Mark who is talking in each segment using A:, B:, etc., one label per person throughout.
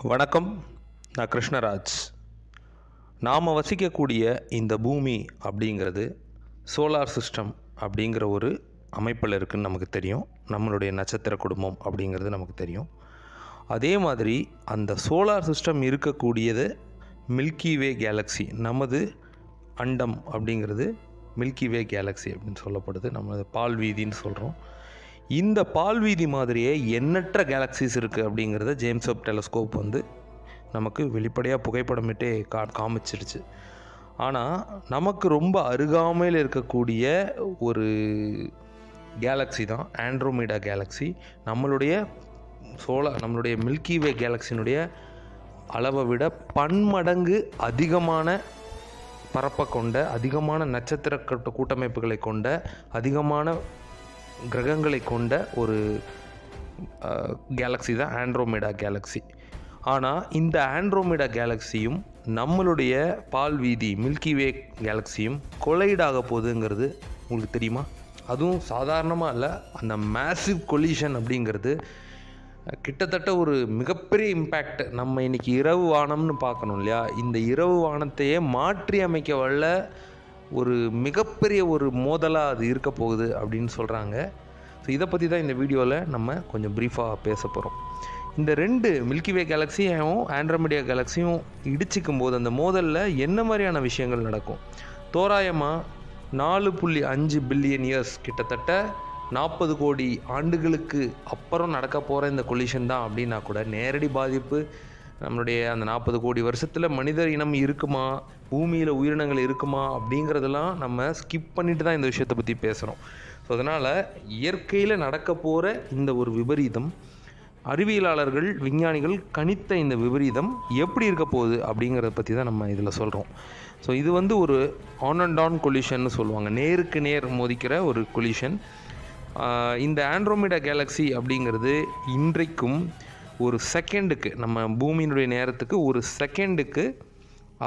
A: வணக்கம், நான் கிருஷ்ணராஜ். நாம் வசிக்கக்கூடிய இந்த பூமி அப்படிங்கிறது சோலார் சிஸ்டம் அப்படிங்கிற ஒரு அமைப்பில் இருக்குதுன்னு நமக்கு தெரியும். நம்மளுடைய நட்சத்திர குடும்பம் அப்படிங்கிறது நமக்கு தெரியும். அதே மாதிரி அந்த சோலார் சிஸ்டம் இருக்கக்கூடியது மில்கிவே கேலக்ஸி. நமது அண்டம் அப்படிங்கிறது மில்கிவே கேலக்ஸி அப்படின்னு சொல்லப்படுது. நம்ம பால்வீதின்னு சொல்கிறோம். இந்த பால்வீதி மாதிரியே எண்ணற்ற கேலக்ஸிஸ் இருக்குது அப்படிங்கிறத ஜேம்ஸ் வெப் டெலஸ்கோப் நமக்கு வெளிப்படையாக புகைப்படமிட்டே காமிச்சிருச்சு. ஆனால் நமக்கு ரொம்ப அருகாமையில் இருக்கக்கூடிய ஒரு கேலக்ஸி தான் ஆண்ட்ரோமீடா கேலக்ஸி. நம்மளுடைய மில்கிவே கேலக்ஸினுடைய அளவை விட பன்மடங்கு அதிகமான பரப்பை கொண்ட, அதிகமான நட்சத்திர கூட்டமைப்புகளை கொண்ட, அதிகமான கிரகங்களை கொண்ட ஒரு கேலக்ஸி தான் ஆண்ட்ரோமேடா கேலக்ஸி. ஆனால் இந்த ஆண்ட்ரோமேடா கேலக்ஸியும் நம்மளுடைய பால்வீதி மில்கிவே கேலக்ஸியும் கொலைடாக போகுதுங்கிறது உங்களுக்கு தெரியுமா? அதுவும் சாதாரணமாக இல்லை. அந்த மேசிவ் கொலிஷன் அப்படிங்கிறது கிட்டத்தட்ட ஒரு மிகப்பெரிய இம்பேக்ட். நம்ம இன்றைக்கி இரவு வானம்னு பார்க்கணும் இல்லையா? இந்த இரவு வானத்தையே மாற்றி அமைக்க வல்ல ஒரு மிகப்பெரிய ஒரு மோதலாக அது இருக்க போகுது அப்படின்னு சொல்கிறாங்க. ஸோ இதை பற்றி தான் இந்த வீடியோவில் நம்ம கொஞ்சம் ப்ரீஃபாக பேச போகிறோம். இந்த ரெண்டு மில்கிவே கேலக்ஸியும் ஆண்ட்ரோமேடா கேலக்ஸியும் இடிச்சிக்கும் போது அந்த மோதலில் என்ன மாதிரியான விஷயங்கள் நடக்கும்? தோராயமாக 4.5 பில்லியன் இயர்ஸ், கிட்டத்தட்ட 40 கோடி ஆண்டுகளுக்கு அப்புறம் நடக்க போகிற இந்த கொலிஷன் தான் அப்படின்னா கூட நேரடி பாதிப்பு நம்மளுடைய அந்த 40 கோடி வருஷத்தில் மனிதர் இனம் இருக்குமா, பூமியில் உயிரினங்கள் இருக்குமா அப்படிங்கிறதெல்லாம் நம்ம ஸ்கிப் பண்ணிட்டு தான் இந்த விஷயத்தை பற்றி பேசுகிறோம். ஸோ அதனால் இயற்கையில் நடக்க போகிற இந்த ஒரு விபரீதம், அறிவியலாளர்கள் விஞ்ஞானிகள் கணித்த இந்த விபரீதம் எப்படி இருக்க போகுது அப்படிங்கிறத பற்றி தான் நம்ம இதில் சொல்கிறோம். ஸோ இது ஒரு ஆன் அண்ட் ஆன் கொலிஷன்னு சொல்லுவாங்க, நேருக்கு நேர் மோதிக்கிற ஒரு கொலிஷன். இந்த ஆண்ட்ரோமேடா கேலக்ஸி அப்படிங்கிறது இன்றைக்கும் ஒரு செகண்டுக்கு, நம்ம பூமியினுடைய நேரத்துக்கு ஒரு செகண்டுக்கு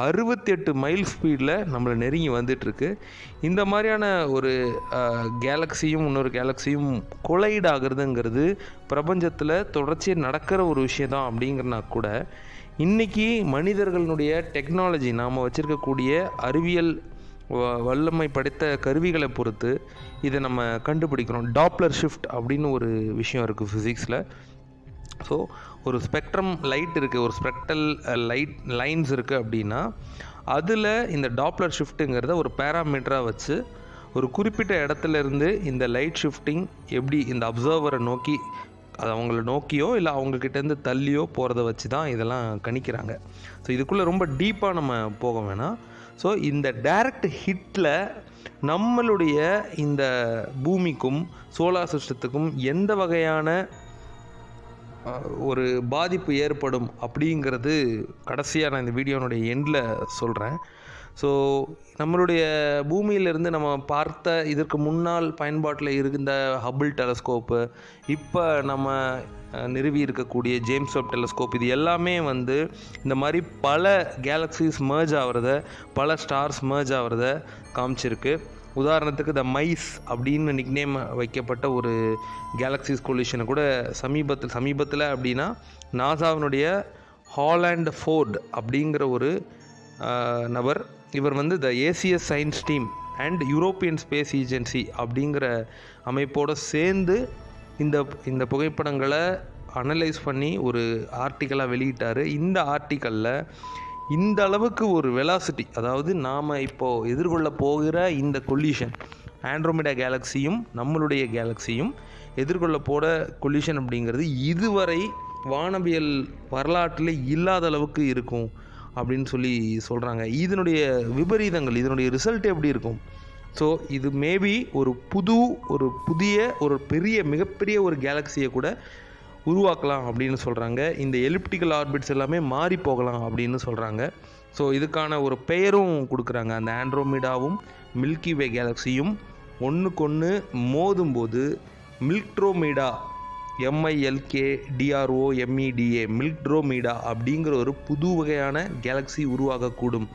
A: 68 மைல் ஸ்பீடில் நம்மளை நெருங்கி வந்துட்டுருக்கு. இந்த மாதிரியான ஒரு கேலக்ஸியும் இன்னொரு கேலக்ஸியும் கொலைட் ஆகுறதுங்கிறது பிரபஞ்சத்தில் தொடர்ச்சியாக நடக்கிற ஒரு விஷயம் தான். அப்படிங்கிறனா கூட இன்றைக்கி மனிதர்களுடைய டெக்னாலஜி, நாம் வச்சுருக்கக்கூடிய அறிவியல் வல்லமை படைத்த கருவிகளை பொறுத்து இதை நம்ம கண்டுபிடிக்கிறோம். டாப்ளர் ஷிஃப்ட் அப்படின்னு ஒரு விஷயம் இருக்குது ஃபிசிக்ஸில். ஸோ ஒரு ஸ்பெக்ட்ரம் லைட் இருக்குது, ஒரு ஸ்பெக்ட்ரல் லைன்ஸ் இருக்குது அப்படின்னா அதில் இந்த டாப்ளர் ஷிஃப்ட்டுங்கிறத ஒரு பேராமீட்டராக வச்சு ஒரு குறிப்பிட்ட இடத்துலேருந்து இந்த லைட் ஷிஃப்டிங் எப்படி இந்த அப்சர்வரை நோக்கி, அது அவங்கள நோக்கியோ இல்லை அவங்கக்கிட்டேருந்து தள்ளியோ போகிறத வச்சு தான் இதெல்லாம் கணிக்கிறாங்க. ஸோ இதுக்குள்ளே ரொம்ப டீப்பாக நம்ம போக வேணாம். ஸோ இந்த டைரக்ட் ஹிட்டில் நம்மளுடைய இந்த பூமிக்கும் சோலார் சிஸ்டத்துக்கும் எந்த வகையான ஒரு பாதிப்பு ஏற்படும் அப்படிங்கிறது கடைசியாக நான் இந்த வீடியோனுடைய எண்டில் சொல்கிறேன். ஸோ நம்மளுடைய பூமியிலிருந்து நம்ம பார்த்த இதற்கு முன்னால் பயன்பாட்டில் இருந்த ஹபிள் டெலஸ்கோப்பு, இப்போ நம்ம நிறுவி இருக்கக்கூடிய ஜேம்ஸ் வெப் டெலஸ்கோப், இது எல்லாமே இந்த மாதிரி பல கேலக்ஸிஸ் மர்ஜ் ஆகிறத, பல ஸ்டார்ஸ் மர்ஜ் ஆகிறத காமிச்சிருக்கு. உதாரணத்துக்கு த மைஸ் அப்படின்னு நிக்நேம் வைக்கப்பட்ட ஒரு கேலக்ஸிஸ் கொலிஷனை கூட சமீபத்தில் அப்படின்னா நாசாவினுடைய ஹாலண்ட் ஃபோர்ட் அப்படிங்கிற ஒரு நபர், இவர் த ஏசியஸ் science team and European Space Agency அப்படிங்கிற அமைப்போடு சேர்ந்து இந்த புகைப்படங்களை அனலைஸ் பண்ணி ஒரு ஆர்டிக்கலாக வெளியிட்டார். இந்த ஆர்டிக்கலில் இந்த அளவுக்கு ஒரு வெலாசிட்டி, அதாவது நாம் இப்போது எதிர்கொள்ள போகிற இந்த கொலிஷன், ஆண்ட்ரோமேடா கேலக்ஸியும் நம்மளுடைய கேலக்ஸியும் எதிர்கொள்ள போகிற கொலிஷன் அப்படிங்கிறது இதுவரை வானவியல் வரலாற்றில் இல்லாத அளவுக்கு இருக்கும் அப்படின்னு சொல்கிறாங்க. இதனுடைய விபரீதங்கள், இதனுடைய ரிசல்ட் எப்படி இருக்கும்? ஸோ இது மேபி ஒரு புதிய ஒரு மிகப்பெரிய ஒரு கேலக்ஸியை கூட உருவாக்கலாம் அப்படின்னு சொல்கிறாங்க. இந்த எலிப்டிக்கல் ஆர்பிட்ஸ் எல்லாமே மாறி போகலாம் அப்படின்னு சொல்கிறாங்க. ஸோ இதுக்கான ஒரு பெயரும் கொடுக்குறாங்க. அந்த ஆண்ட்ரோமேடாவும் மில்கிவே கேலக்ஸியும் ஒன்றுக்கொன்று மோதும்போது மில்க்ட்ரோமீடா, MILKDROMEDA, மில்க்ட்ரோமீடா அப்படிங்கிற ஒரு புது வகையான கேலக்ஸி உருவாகக்கூடும்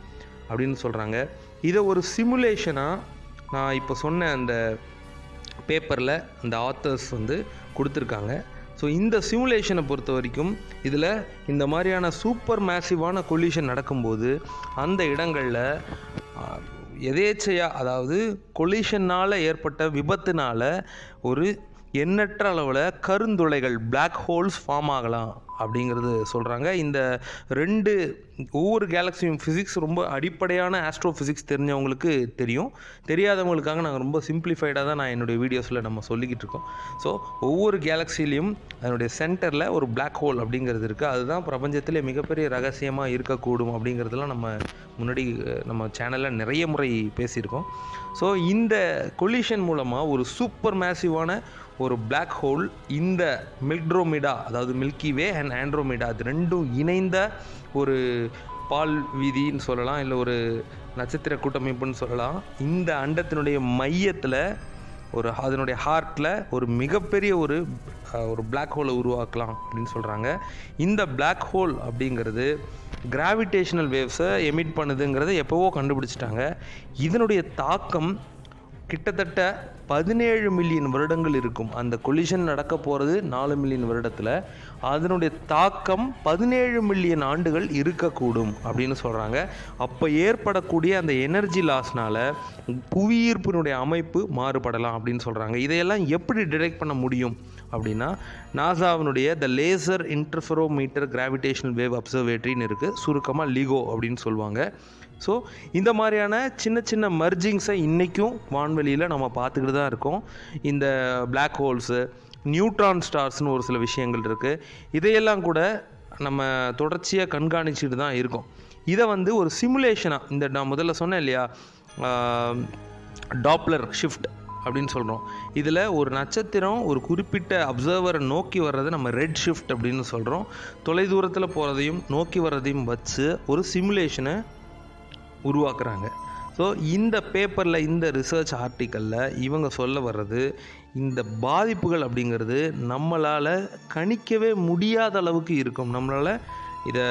A: அப்படின்னு சொல்கிறாங்க. இதை ஒரு சிமுலேஷனாக நான் இப்போ சொன்ன அந்த பேப்பரில் அந்த ஆத்தர்ஸ் கொடுத்துருக்காங்க. ஸோ இந்த சிமுலேஷனை பொறுத்த வரைக்கும் இதில் இந்த மாதிரியான சூப்பர் மேசிவான கொலிஷன் நடக்கும்போது அந்த இடங்களில் எதேச்சையாக, அதாவது கொலிஷனால் ஏற்பட்ட விபத்துனால் ஒரு எண்ணற்ற அளவில் கருந்துளைகள் பிளாக் ஹோல்ஸ் ஃபார்ம் ஆகலாம் அப்படிங்கிறது சொல்கிறாங்க. இந்த ஒவ்வொரு கேலக்ஸியும் ஃபிசிக்ஸ் ரொம்ப அடிப்படையான ஆஸ்ட்ரோ ஃபிசிக்ஸ் தெரிஞ்சவங்களுக்கு தெரியும். தெரியாதவங்களுக்காக நாங்கள் ரொம்ப சிம்பிளிஃபைடாக தான் நான் என்னுடைய வீடியோஸில் நம்ம சொல்லிக்கிட்டு இருக்கோம். ஸோ ஒவ்வொரு கேலக்ஸிலையும் அதனுடைய சென்டரில் ஒரு பிளாக் ஹோல் அப்படிங்கிறது இருக்குது. அதுதான் பிரபஞ்சத்திலே மிகப்பெரிய ரகசியமாக இருக்கக்கூடும் அப்படிங்கிறதுலாம் முன்னாடி நம்ம சேனலில் நிறைய முறை பேசியிருக்கோம். ஸோ இந்த கொலிஷன் மூலமாக ஒரு சூப்பர் மேசிவான ஒரு பிளாக் ஹோல் இந்த மில்க்ட்ரோமிடா, அதாவது மில்கிவே அண்ட் ஆண்ட்ரோமிடா, அது ரெண்டும் இணைந்த ஒரு பால் வீதின்னு சொல்லலாம், இல்லை ஒரு நட்சத்திர கூட்டமைப்புன்னு சொல்லலாம். இந்த அண்டத்தினுடைய மையத்தில் அதனுடைய ஹார்ட்டில் ஒரு மிகப்பெரிய ஒரு பிளாக் ஹோலை உருவாக்கலாம் அப்படின்னு சொல்கிறாங்க. இந்த பிளாக் ஹோல் அப்படிங்கிறது கிராவிடேஷனல் வேவ்ஸை எமிட் பண்ணுதுங்கிறத எப்போவோ கண்டுபிடிச்சிட்டாங்க. இதனுடைய தாக்கம் கிட்டத்தட்ட 17 மில்லியன் வருடங்கள் இருக்கும். அந்த கொலிஷன் நடக்க போகிறது 4 மில்லியன் வருடத்தில், அதனுடைய தாக்கம் 17 மில்லியன் ஆண்டுகள் இருக்கக்கூடும் அப்படின்னு சொல்கிறாங்க. அப்போ ஏற்படக்கூடிய அந்த எனர்ஜி லாஸ்னால் புவியீர்ப்பினுடைய அமைப்பு மாறுபடலாம் அப்படின்னு சொல்கிறாங்க. இதையெல்லாம் எப்படி டிடெக்ட் பண்ண முடியும் அப்படின்னா, நாசாவினுடைய the laser interferometer gravitational wave அப்சர்வேட்டரின்னு இருக்குது, சுருக்கமாக லிகோ அப்படின்னு சொல்லுவாங்க. ஸோ இந்த மாதிரியான சின்ன சின்ன மர்ஜிங்ஸை இன்றைக்கும் வான்வெளியில் நம்ம பார்த்துக்கிட்டு தான் இருக்கோம். இந்த பிளாக் ஹோல்ஸு, நியூட்ரான் ஸ்டார்ஸ்னு ஒரு சில விஷயங்கள் இருக்குது. இதையெல்லாம் கூட நம்ம தொடர்ச்சியாக கண்காணிச்சுட்டு தான் இருக்கோம். இதை ஒரு சிமுலேஷனாக, இந்த நான் முதல்ல சொன்னேன் இல்லையா, டாப்ளர் ஷிஃப்ட் அப்படின்னு சொல்கிறோம். இதில் ஒரு நட்சத்திரம் ஒரு குறிப்பிட்ட அப்சர்வரை நோக்கி வர்றதை நம்ம ரெட் ஷிஃப்ட் அப்படின்னு சொல்கிறோம். தொலைதூரத்தில் போகிறதையும் நோக்கி வர்றதையும் வச்சு ஒரு சிமுலேஷனை உருவாக்குறாங்க. ஸோ இந்த பேப்பரில், இந்த ரிசர்ச் ஆர்டிக்கலில் இவங்க சொல்ல வர்றது, இந்த பாதிப்புகள் அப்படிங்கிறது நம்மளால் கணிக்கவே முடியாத அளவுக்கு இருக்கும், நம்மளால் இதை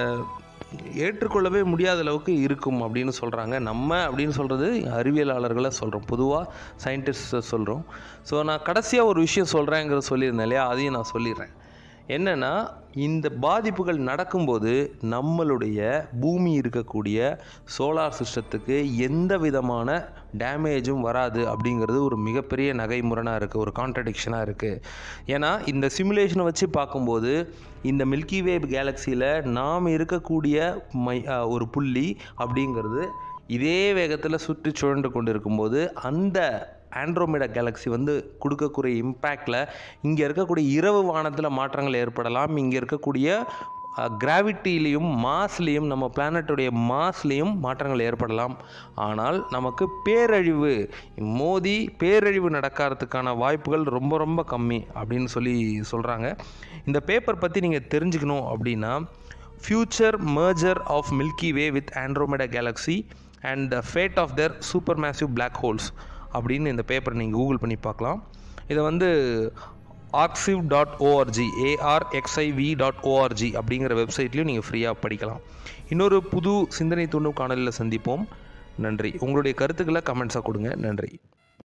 A: ஏற்றுக்கொள்ளவே முடியாத அளவுக்கு இருக்கும் அப்படின்னு சொல்கிறாங்க. நம்ம அப்படின்னு சொல்கிறது அறிவியலாளர்களை சொல்கிறோம், பொதுவாக சயின்டிஸ்ட்டை சொல்கிறோம். ஸோ நான் கடைசியாக ஒரு விஷயம் சொல்கிறேங்கிறத சொல்லியிருந்தேன் இல்லையா, அதையும் நான் சொல்லிடுறேன். என்னென்னா, இந்த பாதிப்புகள் நடக்கும்போது நம்மளுடைய பூமி இருக்கக்கூடிய சோலார் சிஸ்டத்துக்கு எந்த விதமான டேமேஜும் வராது அப்படிங்கிறது ஒரு மிகப்பெரிய நகைமுரணாக இருக்குது, ஒரு கான்ட்ரடிக்ஷனாக இருக்குது. ஏன்னா இந்த சிமுலேஷனை வச்சு பார்க்கும்போது இந்த மில்கிவே கேலக்சியில் நாம் இருக்கக்கூடிய ஒரு புள்ளி அப்படிங்கிறது இதே வேகத்தில் சுற்றி சுழன்று கொண்டு இருக்கும்போது அந்த ஆண்ட்ரோமெடா கேலக்ஸி கொடுக்கக்கூடிய இம்பேக்டில் இங்கே இருக்கக்கூடிய இரவு வானத்தில் மாற்றங்கள் ஏற்படலாம். இங்கே இருக்கக்கூடிய கிராவிட்டிலையும் மாஸ்லேயும், நம்ம பிளானட்டுடைய மாஸ்லேயும் மாற்றங்கள் ஏற்படலாம். ஆனால் நமக்கு பேரழிவு நடக்கிறதுக்கான வாய்ப்புகள் ரொம்ப ரொம்ப கம்மி அப்படின்னு சொல்கிறாங்க. இந்த பேப்பர் பற்றி நீங்கள் தெரிஞ்சுக்கணும் அப்படின்னா, future merger of Milky Way with Andromeda galaxy and the fate of their supermassive black holes அப்படின்னு இந்த பேப்பரை நீங்கள் கூகுள் பண்ணி பார்க்கலாம். இதை arxiv.org arxiv.org அப்படிங்கிற வெப்சைட்லையும் நீங்கள் ஃப்ரீயாக படிக்கலாம். இன்னொரு புது சிந்தனை தூண்டும் காணொலியில் சந்திப்போம். நன்றி. உங்களுடைய கருத்துக்களை கமெண்ட்ஸாக கொடுங்க. நன்றி.